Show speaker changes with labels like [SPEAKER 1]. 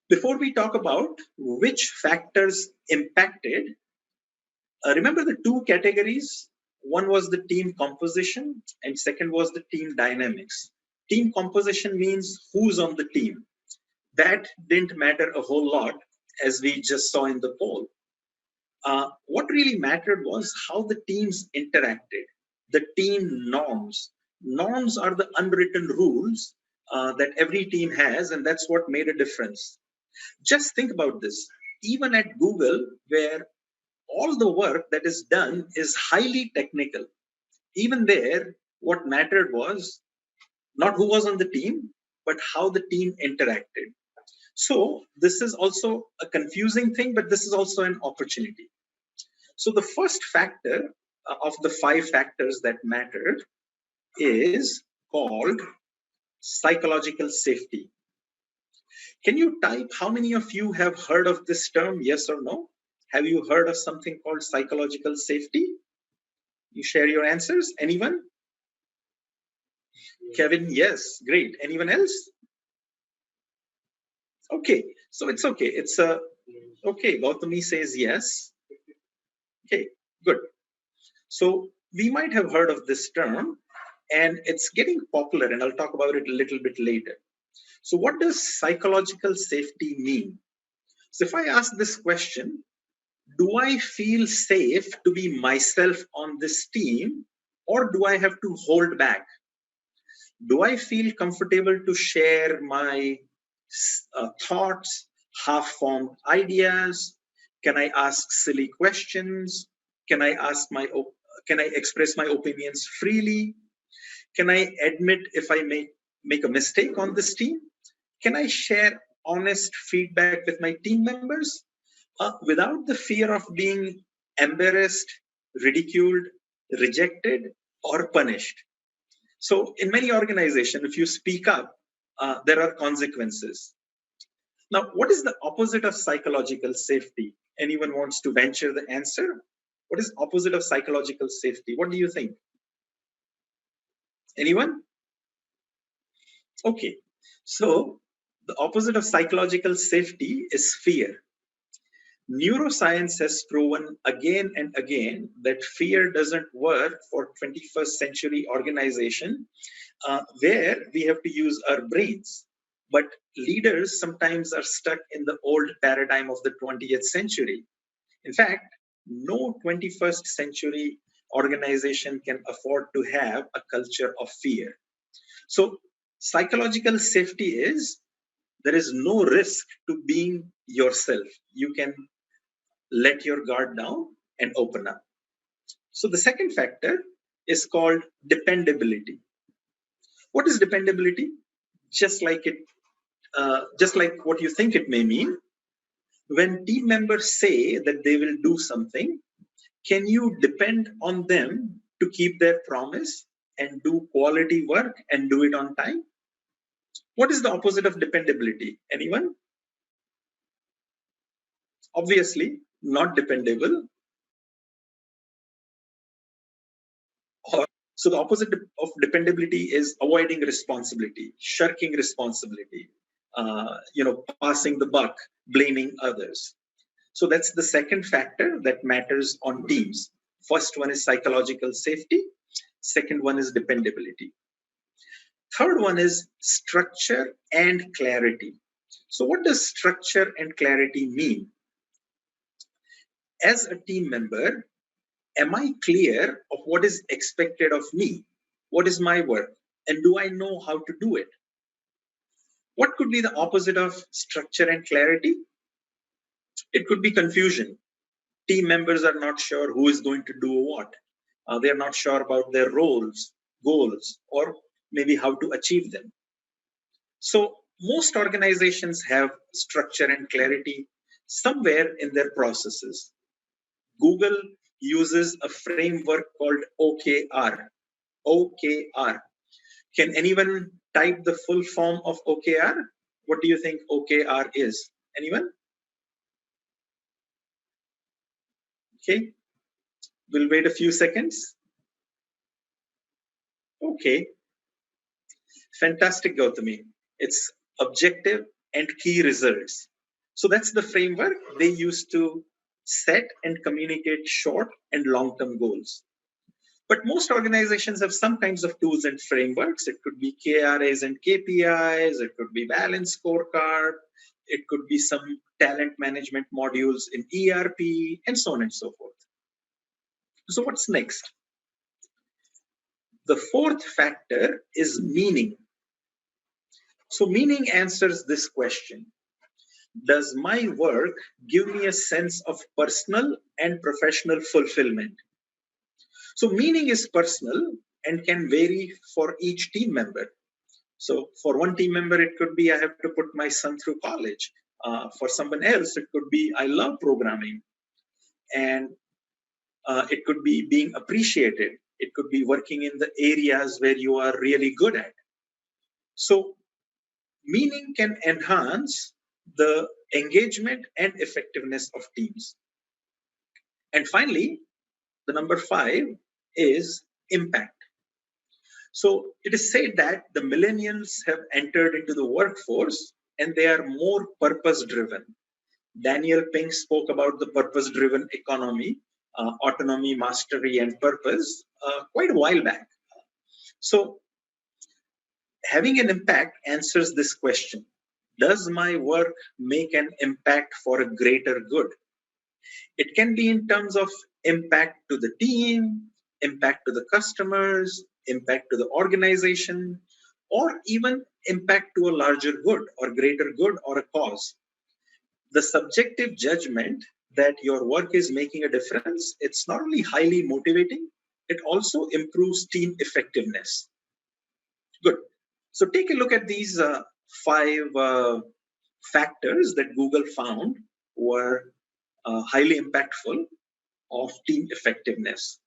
[SPEAKER 1] Before we talk about which factors impacted, remember the two categories. One was the team composition, and second was the team dynamics. Team composition means who's on the team. That didn't matter a whole lot, as we just saw in the poll. What really mattered was how the teams interacted, the team norms. Norms are the unwritten rules that every team has, and that's what made a difference. Just think about this. Even at Google, where all the work that is done is highly technical, even there, what mattered was not who was on the team, but how the team interacted. So, this is also a confusing thing, but this is also an opportunity. So, the first factor of the five factors that mattered is called psychological safety. Can you type how many of you have heard of this term, yes or no? Have you heard of something called psychological safety? You share your answers. Anyone? Kevin, yes, great. Anyone else? Okay, so it's okay. It's a okay. Gautami says yes. Okay, good. So we might have heard of this term, and it's getting popular, and I'll talk about it a little bit later. So, what does psychological safety mean? So, if I ask this question, do I feel safe to be myself on this team, or do I have to hold back? Do I feel comfortable to share my thoughts, half-formed ideas? Can I ask silly questions? Can I can I express my opinions freely? Can I admit if I make a mistake on this team? Can I share honest feedback with my team members without the fear of being embarrassed, ridiculed, rejected, or punished? So, in many organizations, if you speak up, there are consequences. Now, what is the opposite of psychological safety? Anyone wants to venture the answer? What is opposite of psychological safety? What do you think? Anyone? Okay. So, the opposite of psychological safety is fear. Neuroscience has proven again and again that fear doesn't work for 21st century organization where we have to use our brains. But leaders sometimes are stuck in the old paradigm of the 20th century. In fact, no 21st century organization can afford to have a culture of fear. So, psychological safety is there is no risk to being yourself. You can let your guard down and open up. So, the second factor is called dependability. What is dependability? Just like just like what you think it may mean, when team members say that they will do something, can you depend on them to keep their promise and do quality work and do it on time? What is the opposite of dependability? Anyone? Obviously, not dependable. Or, so the opposite of dependability is avoiding responsibility, shirking responsibility, passing the buck, blaming others. So that's the second factor that matters on teams. First one is psychological safety. Second one is dependability. Third one is structure and clarity. So what does structure and clarity mean? As a team member, am I clear of what is expected of me? What is my work? And do I know how to do it? What could be the opposite of structure and clarity? It could be confusion. Team members are not sure who is going to do what. They're not sure about their roles, goals, or maybe how to achieve them. So most organizations have structure and clarity somewhere in their processes. Google uses a framework called OKR. OKR. Can anyone type the full form of OKR? What do you think OKR is? Anyone? Okay. We'll wait a few seconds. Okay. Fantastic, Gautami. It's objective and key results. So that's the framework they use to set and communicate short and long-term goals. But most organizations have some kinds of tools and frameworks. It could be KRAs and KPIs, it could be balance scorecard, it could be some talent management modules in ERP, and so on and so forth. So what's next? The fourth factor is meaning. So meaning answers this question. Does my work give me a sense of personal and professional fulfillment? So meaning is personal and can vary for each team member. So for one team member, it could be I have to put my son through college. For someone else, it could be I love programming. And it could be being appreciated. It could be working in the areas where you are really good at. So meaning can enhance the engagement and effectiveness of teams. And finally, the number 5 is impact. So it is said that the millennials have entered into the workforce and they are more purpose driven. Daniel Pink spoke about the purpose driven economy, autonomy, mastery, and purpose quite a while back. So having an impact answers this question. Does my work make an impact for a greater good? It can be in terms of impact to the team, impact to the customers, impact to the organization, or even impact to a larger good or greater good or a cause. The subjective judgment that your work is making a difference, it's not only highly motivating, it also improves team effectiveness. Good. So take a look at these 5 factors that Google found were highly impactful of team effectiveness.